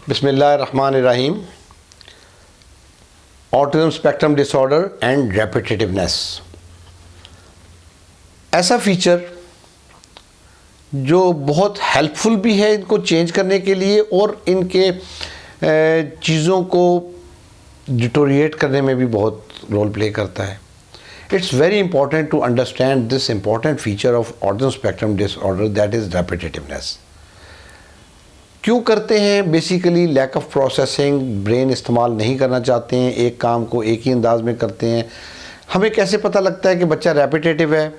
बिस्मिल्लाहिर्रहमानिर्रहीम। Autism spectrum disorder and रेपिटेटिवनेस ऐसा feature जो बहुत हेल्पफुल भी है इनको चेंज करने के लिए और इनके चीज़ों को डिटोरिएट करने में भी बहुत रोल प्ले करता है। It's very important to understand this important feature of autism spectrum disorder, that is repetitiveness. क्यों करते हैं? Basically lack of processing, brain इस्तेमाल नहीं करना चाहते हैं, एक काम को एक ही अंदाज में करते हैं। हमें कैसे पता लगता है कि बच्चा रेपिटेटिव है?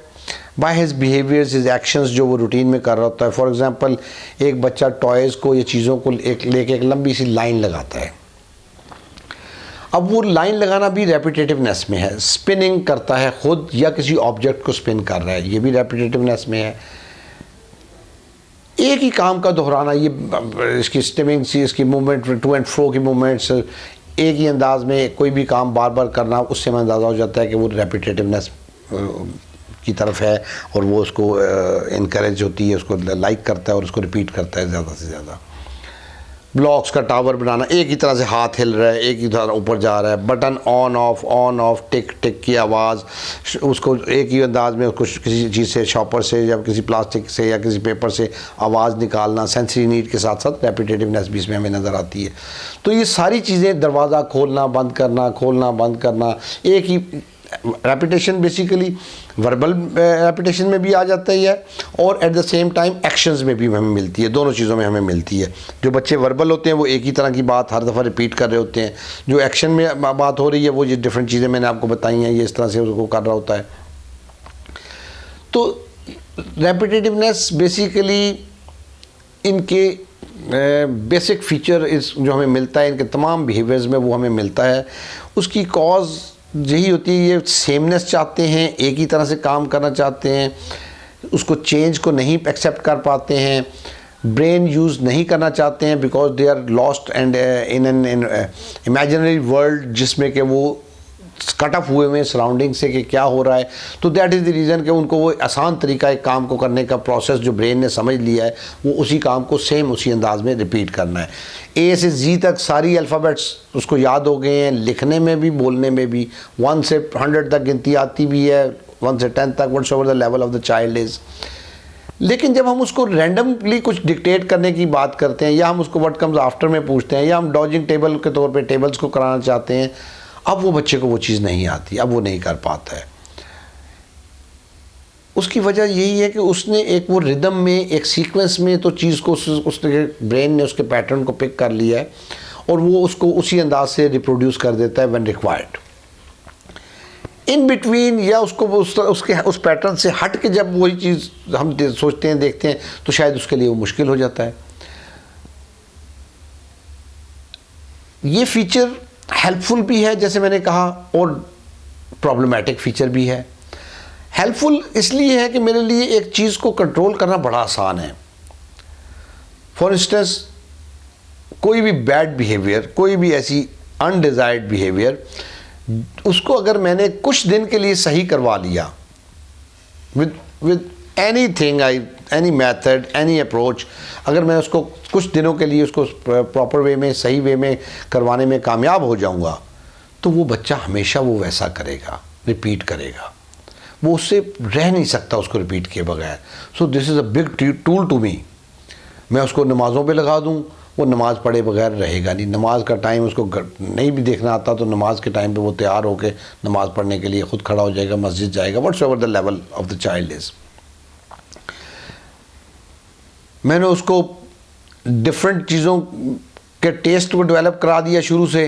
By his behaviours, his actions, जो वो रूटीन में कर रहा होता है। फॉर एग्जांपल, एक बच्चा टॉयज़ को या चीज़ों को लेके एक लंबी सी लाइन लगाता है। अब वो लाइन लगाना भी रेपिटेटिवनेस में है। स्पिनिंग करता है खुद या किसी ऑब्जेक्ट को स्पिन कर रहा है, ये भी रेपिटेटिवनेस में है। एक ही काम का दोहराना, ये इसकी स्टिमिंग सी, इसकी मूवमेंट, टू एंड फ्रो की मूवमेंट्स एक ही अंदाज में कोई भी काम बार बार करना, उससे हमें अंदाज़ा हो जाता है कि वो रेपिटेटिवनेस की तरफ है और वो उसको इनकरेज होती है, उसको लाइक करता है और उसको रिपीट करता है ज़्यादा से ज़्यादा। ब्लॉक्स का टावर बनाना, एक ही तरह से हाथ हिल रहा है, एक ही तरह ऊपर जा रहा है, बटन ऑन ऑफ, टिक टिक की आवाज़, उसको एक ही अंदाज में उसको किसी चीज़ से, शॉपर से या किसी प्लास्टिक से या किसी पेपर से आवाज़ निकालना, सेंसरी नीड के साथ साथ रेपिटेटिवनेस भी इसमें हमें नज़र आती है। तो ये सारी चीज़ें, दरवाज़ा खोलना बंद करना, खोलना बंद करना, एक ही रेपिटेशन बेसिकली वर्बल रेपिटेशन में भी आ जाता ही है और at the same time actions में भी हमें मिलती है, दोनों चीज़ों में हमें मिलती है। जो बच्चे वर्बल होते हैं वो एक ही तरह की बात हर दफ़ा रिपीट कर रहे होते हैं, जो एक्शन में बात हो रही है वो ये डिफरेंट चीज़ें मैंने आपको बताई हैं, ये इस तरह से उसको कर रहा होता है। तो रेपिटेटिवनेस बेसिकली इनके बेसिक फीचर जो हमें मिलता है, इनके तमाम बिहेवियर्स में वो हमें मिलता है। उसकी कॉज यही होती है, ये सेमनेस चाहते हैं, एक ही तरह से काम करना चाहते हैं, उसको चेंज को नहीं एक्सेप्ट कर पाते हैं, ब्रेन यूज़ नहीं करना चाहते हैं because they are lost and in an imaginary world जिसमें कि वो कट ऑफ हुए हुए सराउंडिंग से कि क्या हो रहा है। तो दैट इज़ द रीज़न कि उनको वो आसान तरीका एक काम को करने का प्रोसेस जो ब्रेन ने समझ लिया है, वो उसी काम को सेम उसी अंदाज में रिपीट करना है। ए से जी तक सारी अल्फ़ाबेट्स उसको याद हो गए हैं, लिखने में भी, बोलने में भी। 1 से 100 तक गिनती आती भी है, 1 से 10 तक, whatsoever the level of the child is. लेकिन जब हम उसको रैंडमली कुछ डिक्टेट करने की बात करते हैं या हम उसको व्हाट कम्स आफ्टर में पूछते हैं या हम डॉजिंग टेबल के तौर पे टेबल्स को कराना चाहते हैं, अब वो बच्चे को वो चीज़ नहीं आती, अब वो नहीं कर पाता है। उसकी वजह यही है कि उसने एक वो रिदम में, एक सीक्वेंस में तो चीज़ को उसने ब्रेन ने उसके पैटर्न को पिक कर लिया है और वो उसको उसी अंदाज से रिप्रोड्यूस कर देता है व्हेन रिक्वायर्ड। इन बिटवीन या उसको उस पैटर्न से हट के जब वही चीज़ हम सोचते हैं, देखते हैं, तो शायद उसके लिए वो मुश्किल हो जाता है। ये फीचर हेल्पफुल भी है जैसे मैंने कहा और प्रॉब्लमेटिक फीचर भी है। हेल्पफुल इसलिए है कि मेरे लिए एक चीज़ को कंट्रोल करना बड़ा आसान है। फॉर इंस्टेंस, कोई भी बैड बिहेवियर, कोई भी ऐसी अनडिज़ायर्ड बिहेवियर, उसको अगर मैंने कुछ दिन के लिए सही करवा लिया with anything, any method, any approach, अगर मैं उसको कुछ दिनों के लिए उसको प्रॉपर वे में, सही वे में करवाने में कामयाब हो जाऊंगा, तो वो बच्चा हमेशा वो वैसा करेगा, रिपीट करेगा, वो उससे रह नहीं सकता उसको रिपीट किए बगैर। So this is a big tool to me. मैं उसको नमाज़ों पे लगा दूं, वो नमाज़ पढ़े बगैर रहेगा नहीं। नमाज का टाइम उसको नहीं भी देखना आता तो नमाज के टाइम पे वो तैयार होकर नमाज़ पढ़ने के लिए खुद खड़ा हो जाएगा, मस्जिद जाएगा, whatsoever the level of the child is. मैंने उसको डिफरेंट चीज़ों के टेस्ट को डेवलप करा दिया शुरू से,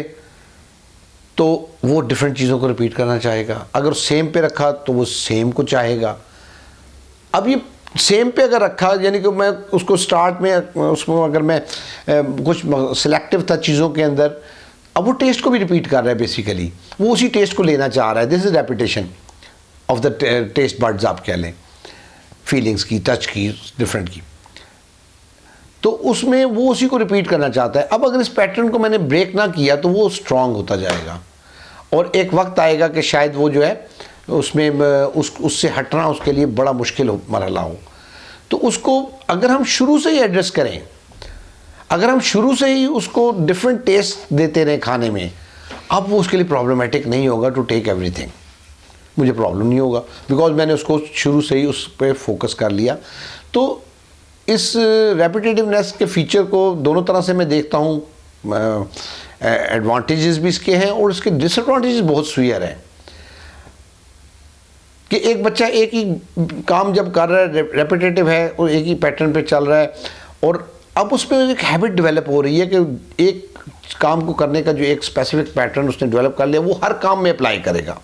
तो वो डिफरेंट चीज़ों को रिपीट करना चाहेगा। अगर सेम पे रखा तो वो सेम को चाहेगा। अब ये सेम पे अगर रखा, यानी कि मैं उसको स्टार्ट में उसमें अगर मैं कुछ सिलेक्टिव था चीज़ों के अंदर, अब वो टेस्ट को भी रिपीट कर रहा है। बेसिकली वो उसी टेस्ट को लेना चाह रहा है। This is repetition of the taste buds, आप कह लें, फीलिंग्स की, टच की, डिफरेंट की। तो उसमें वो उसी को रिपीट करना चाहता है। अब अगर इस पैटर्न को मैंने ब्रेक ना किया तो वो स्ट्रॉन्ग होता जाएगा और एक वक्त आएगा कि शायद वो जो है उसमें उससे हटना उसके लिए बड़ा मुश्किल मरहला हो। तो उसको अगर हम शुरू से ही एड्रेस करें, अगर हम शुरू से ही उसको डिफरेंट टेस्ट देते रहे खाने में, अब वो उसके लिए प्रॉब्लमेटिक नहीं होगा टू टेक एवरीथिंग। मुझे प्रॉब्लम नहीं होगा बिकॉज मैंने उसको शुरू से ही उस पर फोकस कर लिया। तो इस रेपिटेटिवनेस के फीचर को दोनों तरह से मैं देखता हूँ। एडवांटेजेस भी इसके हैं और इसके डिसएडवांटेजेस बहुत सुयर हैं कि एक बच्चा एक ही काम जब कर रहा है, रेपिटेटिव है और एक ही पैटर्न पे चल रहा है, और अब उसमें एक हैबिट डेवलप हो रही है कि एक काम को करने का जो एक स्पेसिफिक पैटर्न उसने डेवलप कर लिया वो हर काम में अप्लाई करेगा।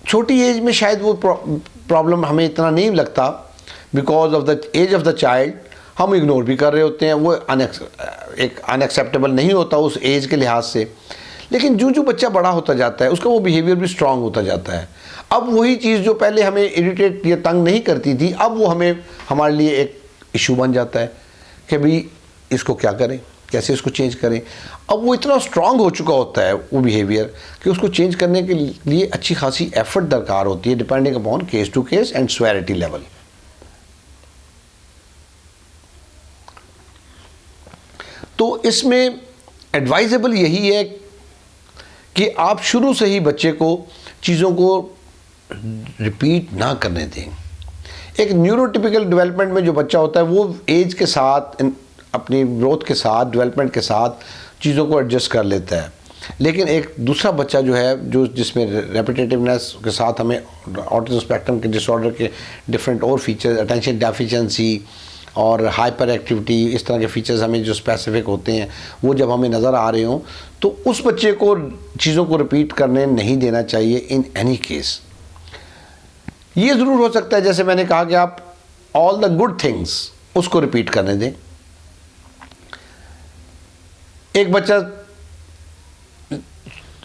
छोटी एज में शायद वो प्रॉब्लम हमें इतना नहीं लगता because of the age of the child, हम इग्नोर भी कर रहे होते हैं, वो एक अनएक्सेप्टेबल नहीं होता उस एज के लिहाज से। लेकिन जो जो बच्चा बड़ा होता जाता है उसका वो बिहेवियर भी स्ट्रांग होता जाता है। अब वही चीज़ जो पहले हमें इरिटेट या तंग नहीं करती थी, अब वो हमारे लिए एक इशू बन जाता है कि भाई इसको क्या करें, कैसे इसको चेंज करें। अब वो इतना स्ट्रांग हो चुका होता है वो बिहेवियर कि उसको चेंज करने के लिए अच्छी खासी एफर्ट दरकार होती है, depending upon case to case and severity level. तो इसमें एडवाइजेबल यही है कि आप शुरू से ही बच्चे को चीज़ों को रिपीट ना करने दें। एक न्यूरोटिपिकल डेवलपमेंट में जो बच्चा होता है वो एज के साथ, अपनी ग्रोथ के साथ, डेवलपमेंट के साथ चीज़ों को एडजस्ट कर लेता है। लेकिन एक दूसरा बच्चा जो है जिसमें रेपिटेटिवनेस के साथ हमें ऑटिज्म स्पेक्ट्रम के डिसऑर्डर के डिफरेंट और फीचर्स, अटेंशन डेफिशिएंसी और हाइपर एक्टिविटी, इस तरह के फीचर्स हमें जो स्पेसिफिक होते हैं वो जब हमें नज़र आ रहे हों तो उस बच्चे को चीज़ों को रिपीट करने नहीं देना चाहिए इन एनी केस। ये ज़रूर हो सकता है जैसे मैंने कहा कि आप ऑल द गुड थिंग्स उसको रिपीट करने दें। एक बच्चा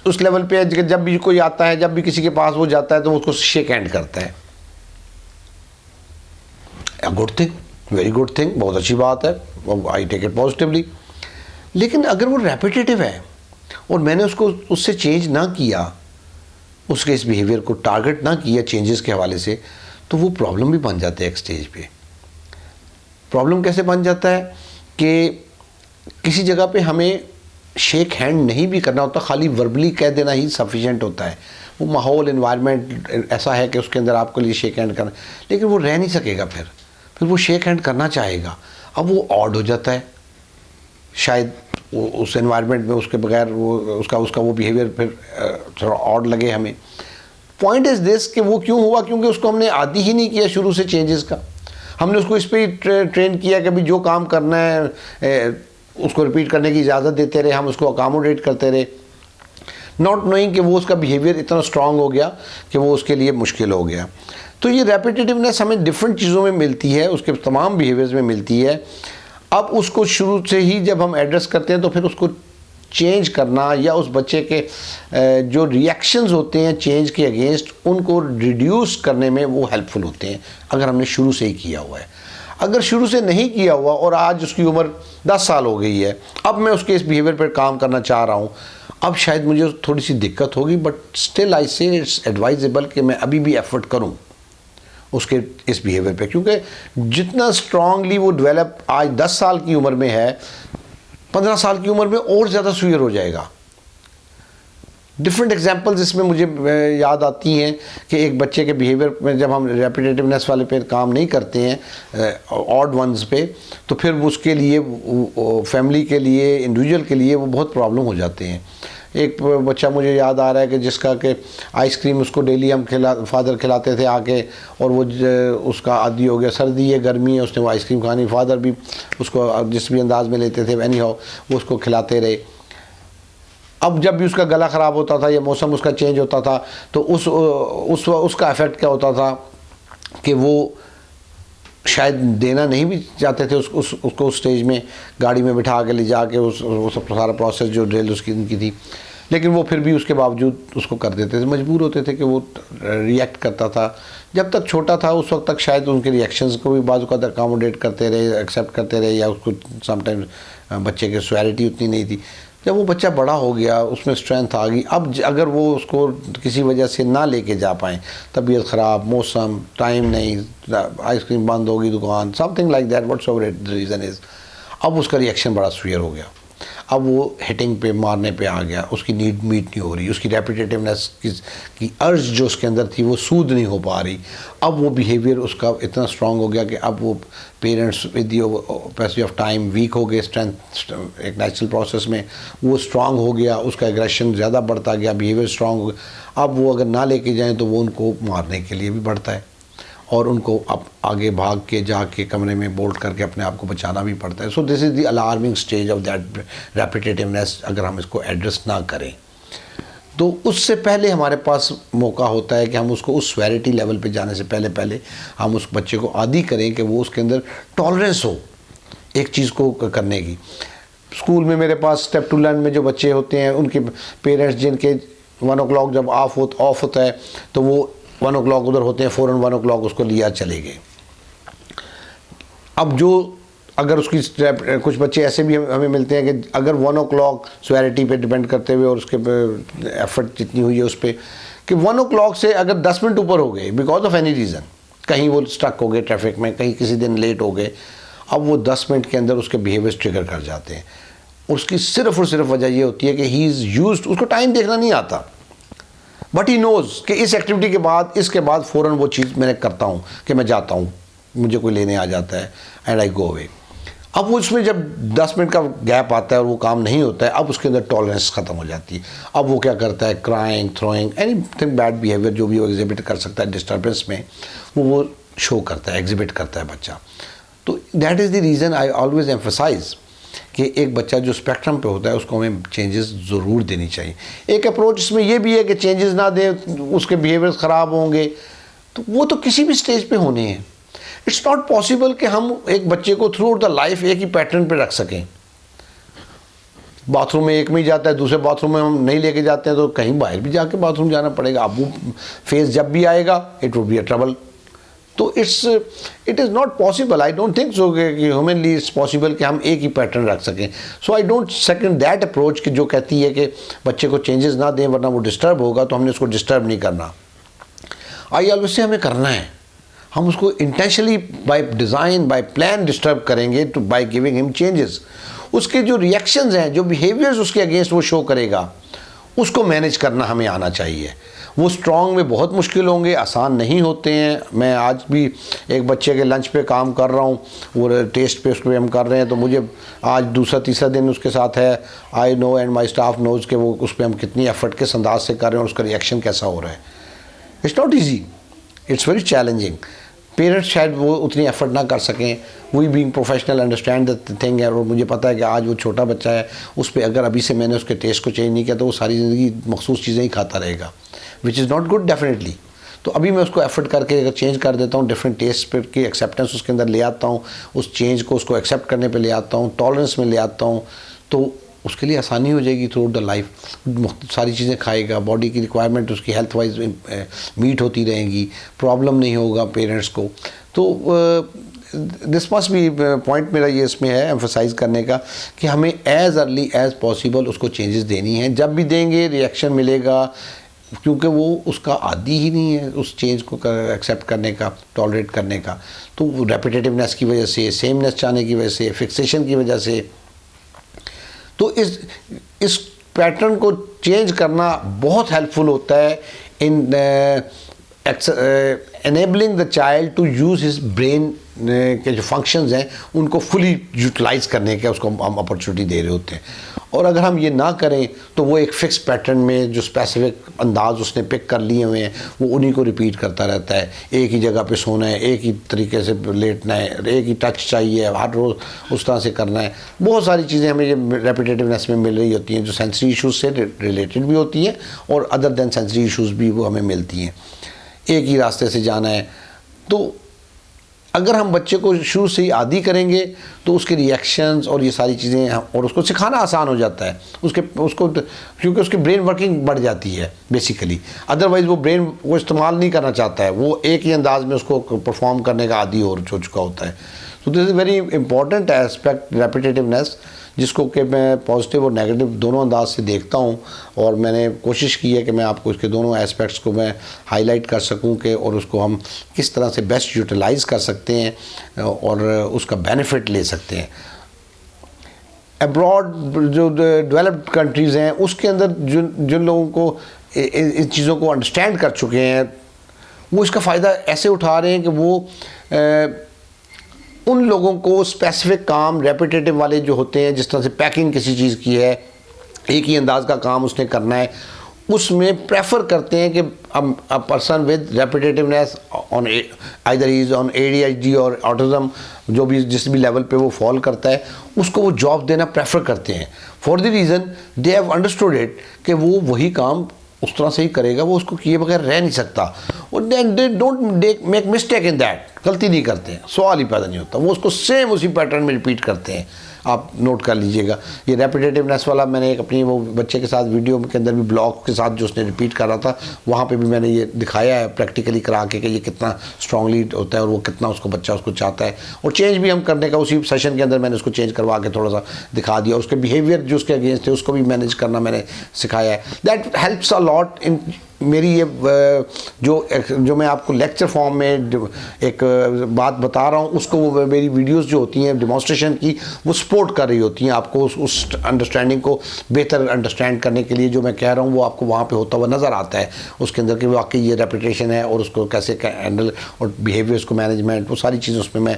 उस लेवल पे जब भी कोई आता है, जब भी किसी के पास वो जाता है तो उसको शेक हैंड करता है, good thing, very good thing, बहुत अच्छी बात है, आई टेक इट पॉजिटिवली। लेकिन अगर वो रेपिटेटिव है और मैंने उसको उससे चेंज ना किया, उसके इस बिहेवियर को टारगेट ना किया चेंजेस के हवाले से, तो वो प्रॉब्लम भी बन जाता है। एक स्टेज पे प्रॉब्लम कैसे बन जाता है कि किसी जगह पे हमें शेक हैंड नहीं भी करना होता, खाली वर्बली कह देना ही सफिशिएंट होता है। वो माहौल, एनवायरनमेंट ऐसा है कि उसके अंदर आपके लिए शेक हैंड करना, लेकिन वो रह नहीं सकेगा। फिर वो शेक हैंड करना चाहेगा, अब वो ऑड हो जाता है। शायद उस एनवायरनमेंट में उसके बगैर उसका वो बिहेवियर फिर थोड़ा ऑड लगे हमें। पॉइंट इज़ दिस कि वो क्यों हुआ, क्योंकि उसको हमने आदी ही नहीं किया शुरू से चेंजेस का। हमने उसको इस पर ही ट्रेन किया कि भाई जो काम करना है उसको रिपीट करने की इजाज़त देते रहे, हम उसको अकामोडेट करते रहे, नॉट नोइंग कि वो उसका बिहेवियर इतना स्ट्रांग हो गया कि वो उसके लिए मुश्किल हो गया। तो ये रेपिटेटिवनेस हमें डिफरेंट चीज़ों में मिलती है, उसके तमाम बिहेवियर्स में मिलती है। अब उसको शुरू से ही जब हम एड्रेस करते हैं तो फिर उसको चेंज करना या उस बच्चे के जो रिएक्शंस होते हैं चेंज के अगेंस्ट, उनको रिड्यूस करने में वो हेल्पफुल होते हैं अगर हमने शुरू से ही किया हुआ है। अगर शुरू से नहीं किया हुआ और आज उसकी उम्र 10 साल हो गई है, अब मैं उसके इस बिहेवियर पर काम करना चाह रहा हूँ, अब शायद मुझे थोड़ी सी दिक्कत होगी, बट स्टिल आई से इट्स एडवाइजेबल कि मैं अभी भी एफर्ट करूँ उसके इस बिहेवियर पे, क्योंकि जितना स्ट्रांगली वो डेवलप आज 10 साल की उम्र में है, 15 साल की उम्र में और ज़्यादा सुयर हो जाएगा। डिफरेंट एग्जांपल्स इसमें मुझे याद आती हैं कि एक बच्चे के बिहेवियर में जब हम रेपिटेटिवनेस वाले पे काम नहीं करते हैं, ऑड वंस पे, तो फिर उसके लिए फैमिली के लिए, इंडिविजुअल के लिए वो बहुत प्रॉब्लम हो जाते हैं। एक बच्चा मुझे याद आ रहा है कि जिसका कि आइसक्रीम उसको डेली हम फादर खिलाते थे आके, और वो उसका आदी हो गया, सर्दी है गर्मी है, उसने वो आइसक्रीम खानी, फादर भी उसको जिस भी अंदाज में लेते थे एनी हाउ वो उसको खिलाते रहे। अब जब भी उसका गला ख़राब होता था या मौसम उसका चेंज होता था तो उसका इफ़ेक्ट क्या होता था कि वो शायद देना नहीं भी चाहते थे उसको उस स्टेज में गाड़ी में बिठा के ले जाके उस सारा प्रोसेस जो ड्रिल उसकी उनकी थी, लेकिन वो फिर भी उसके बावजूद उसको कर देते थे, मजबूर होते थे कि वो रिएक्ट करता था। जब तक छोटा था उस वक्त तक शायद उनके रिएक्शंस को भी बाज़ वक़्त अकामोडेट करते रहे, एक्सेप्ट करते रहे, या उसको समटाइम्स बच्चे की स्वेरिटी उतनी नहीं थी। जब वो बच्चा बड़ा हो गया, उसमें स्ट्रेंथ आ गई, अब अगर वो उसको किसी वजह से ना लेके जा पाएँ, तबीयत ख़राब, मौसम, टाइम नहीं, आइसक्रीम बंद होगी दुकान, something like that, whatsoever it the reason is, अब उसका रिएक्शन बड़ा सीवियर हो गया। अब वो हिटिंग पे, मारने पे आ गया, उसकी नीड मीट नहीं हो रही, उसकी रेपिटेटिवनेस की अर्ज जो उसके अंदर थी वो सूद नहीं हो पा रही। अब वो बिहेवियर उसका इतना स्ट्रांग हो गया कि अब वो parents with the passage of time weak हो गए, स्ट्रेंथ एक नेचुरल प्रोसेस में वो स्ट्रांग हो गया, उसका एग्रेशन ज़्यादा बढ़ता गया, बिहेवियर स्ट्रांग हो गया। अब वो अगर ना लेके जाएँ तो वो उनको मारने के लिए भी बढ़ता है और उनको अब आगे भाग के जाके कमरे में बोल्ट करके अपने आप को बचाना भी पड़ता है। So this is the alarming stage of that repetitiveness. अगर हम इसको एड्रेस ना करें तो उससे पहले हमारे पास मौका होता है कि हम उसको उस स्वेरिटी लेवल पे जाने से पहले हम उस बच्चे को आदी करें कि वो उसके अंदर टॉलरेंस हो एक चीज़ को करने की। स्कूल में मेरे पास स्टेप टू लर्न में जो बच्चे होते हैं, उनके पेरेंट्स जिनके 1 o'clock जब ऑफ होता है तो वो 1 o'clock उधर होते हैं, फ़ौरन 1 o'clock उसको लिया चले गए। अब जो अगर उसकी कुछ बच्चे ऐसे भी हमें मिलते हैं कि अगर 1 o'clock स्वेरिटी पे डिपेंड करते हुए और उसके एफर्ट जितनी हुई है उस पर कि 1 o'clock से अगर 10 मिनट ऊपर हो गए बिकॉज ऑफ एनी रीज़न, कहीं वो स्टक हो गए ट्रैफिक में, कहीं किसी दिन लेट हो गए, अब वो 10 मिनट के अंदर उसके बिहेवियर्स ट्रिगर कर जाते हैं। उसकी सिर्फ और सिर्फ वजह ये होती है कि ही इज़ यूज्ड, उसको टाइम देखना नहीं आता, बट ही नोज़ कि इस एक्टिविटी के बाद, इसके बाद फ़ौरन वो चीज़ मैंने करता हूँ कि मैं जाता हूँ, मुझे कोई लेने आ जाता है एंड आई गो अवे। अब वो उसमें जब 10 मिनट का गैप आता है और वो काम नहीं होता है, अब उसके अंदर टॉलरेंस ख़त्म हो जाती है। अब वो क्या करता है, crying, throwing, anything bad behaviour जो भी वो एग्जिबिट कर सकता है डिस्टर्बेंस में, वो शो करता है, एग्जिबिट करता है बच्चा। तो that is the reason I always emphasise कि एक बच्चा जो स्पेक्ट्रम पे होता है उसको हमें चेंजेस ज़रूर देनी चाहिए। एक अप्रोच इसमें यह भी है कि चेंजेस ना दें उसके बिहेवियर्स ख़राब होंगे, तो वो तो किसी भी स्टेज पे होने हैं। इट्स नॉट पॉसिबल कि हम एक बच्चे को थ्रू आउट द लाइफ एक ही पैटर्न पे रख सकें। बाथरूम में एक में ही जाता है, दूसरे बाथरूम में हम नहीं लेके जाते हैं तो कहीं बाहर भी जाके बाथरूम जाना पड़ेगा। अब वो फेज जब भी आएगा it would be a trouble. तो it is not possible, I don't think so कि ह्यूमनली इट्स पॉसिबल कि हम एक ही पैटर्न रख सकें। So I don't second that approach कि जो कहती है कि बच्चे को चेंजेस ना दें वरना वो डिस्टर्ब होगा, तो हमने उसको डिस्टर्ब नहीं करना। आई ऑलवेज से हमें करना है, हम उसको intentionally by design by plan disturb करेंगे to by giving him changes. उसके जो रिएक्शंस हैं, जो बिहेवियर्स उसके अगेंस्ट वो शो करेगा, उसको मैनेज करना हमें आना चाहिए। वो स्ट्रॉन्ग में बहुत मुश्किल होंगे, आसान नहीं होते हैं। मैं आज भी एक बच्चे के लंच पे काम कर रहा हूँ, वो टेस्ट पे उसको हम कर रहे हैं, तो मुझे आज दूसरा तीसरा दिन उसके साथ है। I know and my staff knows कि वो उस पर हम कितनी एफर्ट किस अंदाज से कर रहे हैं और उसका रिएक्शन कैसा हो रहा है। It's not easy, it's very challenging. Parents शायद वो उतनी एफर्ट ना कर सकें, we being professional understand the thing है। और मुझे पता है कि आज वो छोटा बच्चा है, उस पर अगर अभी से मैंने उसके टेस्ट को चेंज नहीं किया तो वो सारी ज़िंदगी मखसूस चीज़ें ही खाता रहेगा, which is not good definitely. तो अभी मैं उसको एफर्ट करके अगर चेंज कर देता हूँ, डिफरेंट टेस्ट पर की एक्सेप्टेंस उसके अंदर ले आता हूँ, उस चेंज को उसको एक्सेप्ट करने पर ले आता हूँ, टॉलरेंस में ले आता हूँ, तो उसके लिए आसानी हो जाएगी थ्रू द लाइफ। सारी चीज़ें खाएगा, बॉडी की रिक्वायरमेंट उसकी हेल्थ वाइज मीट होती रहेंगी, प्रॉब्लम नहीं होगा पेरेंट्स को। तो दिस मस्ट बी पॉइंट मेरा ये इसमें है एम्फसाइज करने का कि हमें एज़ अर्ली एज़ पॉसिबल उसको चेंजेस देनी है। जब भी देंगे रिएक्शन मिलेगा, क्योंकि वो उसका आदी ही नहीं है उस चेंज को एक्सेप्ट करने का, टॉलरेट करने का। तो रेपिटेटिवनेस की वजह से, सेमनेस चाहने की वजह से, फिक्सेशन की वजह से, तो इस पैटर्न को चेंज करना बहुत हेल्पफुल होता है in enabling the child to use his brain के जो फंक्शंस हैं उनको फुली यूटिलाइज़ करने के उसको हम अपॉर्चुनिटी दे रहे होते हैं। और अगर हम ये ना करें तो वो एक फ़िक्स पैटर्न में जो स्पेसिफिक अंदाज उसने पिक कर लिए हुए हैं वो उन्हीं को रिपीट करता रहता है। एक ही जगह पे सोना है, एक ही तरीके से लेटना है, एक ही टच चाहिए, हर रोज़ उस तरह से करना है। बहुत सारी चीज़ें हमें ये रेपिटेटिवनेस में मिल रही होती हैं जो सेंसरी इश्यूज से रिलेटेड भी होती हैं और अदर दैन सेंसरी इश्यूज़ भी वो हमें मिलती हैं। एक ही रास्ते से जाना है, तो अगर हम बच्चे को शुरू से ही आदी करेंगे तो उसके रिएक्शंस और ये सारी चीज़ें और उसको सिखाना आसान हो जाता है उसको क्योंकि उसकी ब्रेन वर्किंग बढ़ जाती है बेसिकली। अदरवाइज़ वो ब्रेन वो इस्तेमाल नहीं करना चाहता है, वो एक ही अंदाज में उसको परफॉर्म करने का आदी हो चुका होता है। So this is very important aspect repetitiveness, जिसको कि मैं पॉजिटिव और नेगेटिव दोनों अंदाज से देखता हूँ, और मैंने कोशिश की है कि मैं आपको इसके दोनों एस्पेक्ट्स को मैं हाईलाइट कर सकूँ कि और उसको हम किस तरह से बेस्ट यूटिलाइज़ कर सकते हैं और उसका बेनिफिट ले सकते हैं। अब्रॉड जो डेवलप्ड कंट्रीज़ हैं उसके अंदर जिन लोगों को इन चीज़ों को अंडरस्टैंड कर चुके हैं, वो इसका फ़ायदा ऐसे उठा रहे हैं कि वो उन लोगों को स्पेसिफिक काम रेपिटेटिव वाले जो होते हैं, जिस तरह से पैकिंग किसी चीज़ की है, एक ही अंदाज का काम उसने करना है, उसमें प्रेफर करते हैं कि a person with repetitiveness on either is on ADHD और ऑटिज़म, जो भी जिस भी लेवल पे वो फॉल करता है, उसको वो जॉब देना प्रेफर करते हैं for the reason they have understood it कि वो वही काम उस तरह से ही करेगा, वो उसको किए बगैर रह नहीं सकता। और they don't make mistake in that, गलती नहीं करते हैं, सवाल ही पैदा नहीं होता, वो उसको सेम उसी पैटर्न में रिपीट करते हैं। आप नोट कर लीजिएगा, ये रेपिटेटिवनेस वाला मैंने एक अपनी वो बच्चे के साथ वीडियो के अंदर भी ब्लॉग के साथ जो उसने रिपीट कर रहा था, वहाँ पे भी मैंने ये दिखाया है प्रैक्टिकली करा के कि ये कितना स्ट्रांगली होता है और वो कितना उसको बच्चा उसको चाहता है। और चेंज भी हम करने का उसी सेशन के अंदर मैंने उसको चेंज करवा के थोड़ा सा दिखा दिया, उसके बिहेवियर जो उसके अगेंस्ट थे उसको भी मैनेज करना मैंने सिखाया है। That helps a lot in मेरी ये जो मैं आपको लेक्चर फॉर्म में एक बात बता रहा हूँ, उसको वो मेरी वीडियोस जो होती हैं डेमोन्स्ट्रेशन की, वो सपोर्ट कर रही होती हैं आपको उस अंडरस्टैंडिंग को बेहतर अंडरस्टैंड करने के लिए। जो मैं कह रहा हूँ वो आपको वहाँ पे होता हुआ नज़र आता है उसके अंदर कि वाकई ये रेपिटेशन है और उसको कैसे हैंडल और बिहेवियर्स को मैनेजमेंट, वो सारी चीज़ें उसमें मैं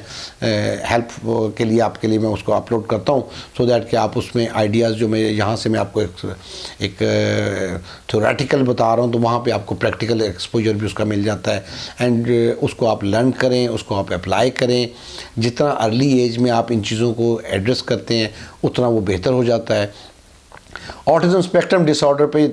हेल्प के लिए आपके लिए मैं उसको अपलोड करता हूँ, सो दैट कि आप उसमें आइडियाज़ जो मैं यहाँ से मैं आपको एक थ्योरेटिकल बता रहा हूँ, तो वहाँ पे आपको प्रैक्टिकल एक्सपोजर भी उसका मिल जाता है। एंड उसको आप लर्न करें, उसको आप अप्लाई करें। जितना अर्ली एज में आप इन चीज़ों को एड्रेस करते हैं उतना वो बेहतर हो जाता है। ऑटिज़म स्पेक्ट्रम डिसऑर्डर पे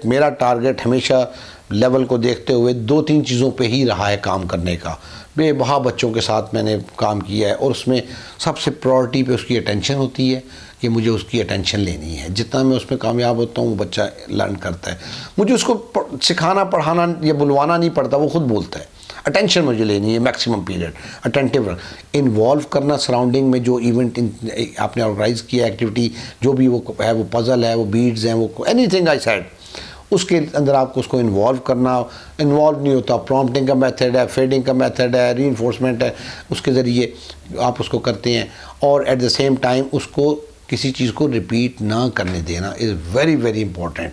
मेरा टारगेट हमेशा लेवल को देखते हुए 2-3 चीज़ों पे ही रहा है काम करने का। बेबहा बच्चों के साथ मैंने काम किया है और उसमें सबसे प्रायोरिटी पे उसकी अटेंशन होती है कि मुझे उसकी अटेंशन लेनी है। जितना मैं उसमें कामयाब होता हूँ वो बच्चा लर्न करता है, मुझे उसको सिखाना पढ़ाना या बुलवाना नहीं पड़ता, वो खुद बोलता है। अटेंशन मुझे लेनी है, मैक्सिमम पीरियड अटेंटिव इन्वॉल्व करना सराउंडिंग में। जो इवेंट आपने ऑर्गेनाइज़ किया एक्टिविटी जो भी वो है, वो पज़ल है, वो बीड्स हैं, वो एनीथिंग आई सेड, उसके अंदर आपको उसको इन्वॉल्व करना। इन्वॉल्व नहीं होता, प्रॉम्प्टिंग का मेथड है, फेडिंग का मेथड है, रीइंफोर्समेंट है, उसके ज़रिए आप उसको करते हैं। और एट द सेम टाइम उसको किसी चीज़ को रिपीट ना करने देना is very very important,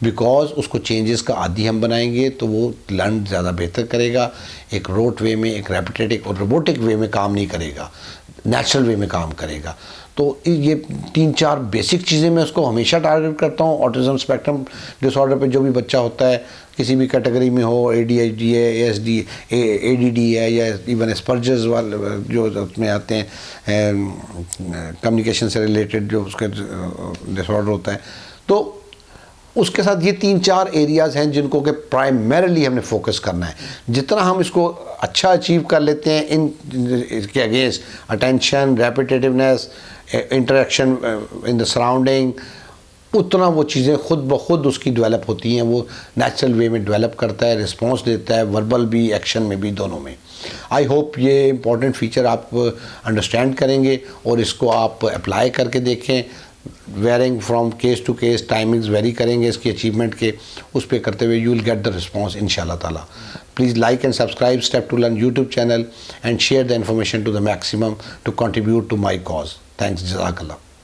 because उसको चेंजेस का आदी हम बनाएंगे तो वो लर्न ज़्यादा बेहतर करेगा। एक रोट वे में, एक रेपिटेटिव और रोबोटिक वे में काम नहीं करेगा, नेचुरल वे में काम करेगा। तो ये 3-4 बेसिक चीज़ें मैं उसको हमेशा टारगेट करता हूँ। ऑटिज़म स्पेक्ट्रम डिसऑर्डर पे जो भी बच्चा होता है किसी भी कैटेगरी में हो, ADHD है, ASD, ADD है, या इवन एस्पर्जर्स वाले जो उसमें आते हैं, कम्युनिकेशन से रिलेटेड जो उसका डिसऑर्डर होता है, तो उसके साथ ये 3-4 एरियाज़ हैं जिनको कि प्राइमरीली हमने फोकस करना है। जितना हम इसको अच्छा अचीव कर लेते हैं इसके against attention, repetitiveness, interaction in the surrounding, उतना वो चीज़ें खुद ब खुद उसकी डेवलप होती हैं। वो नेचुरल वे में डेवलप करता है, रिस्पॉन्स देता है, वर्बल भी, एक्शन में भी, दोनों में। आई होप ये इंपॉर्टेंट फीचर आप अंडरस्टैंड करेंगे और इसको आप अप्लाई करके देखें। Varying from case to case, timings vary करेंगे इसकी अचीवमेंट के, उस पर करते हुए you will get the response इंशाल्लाह ताला। Please like and subscribe Step to Learn YouTube channel and share the information to the maximum to contribute to my cause. Thanks. Jazakallah.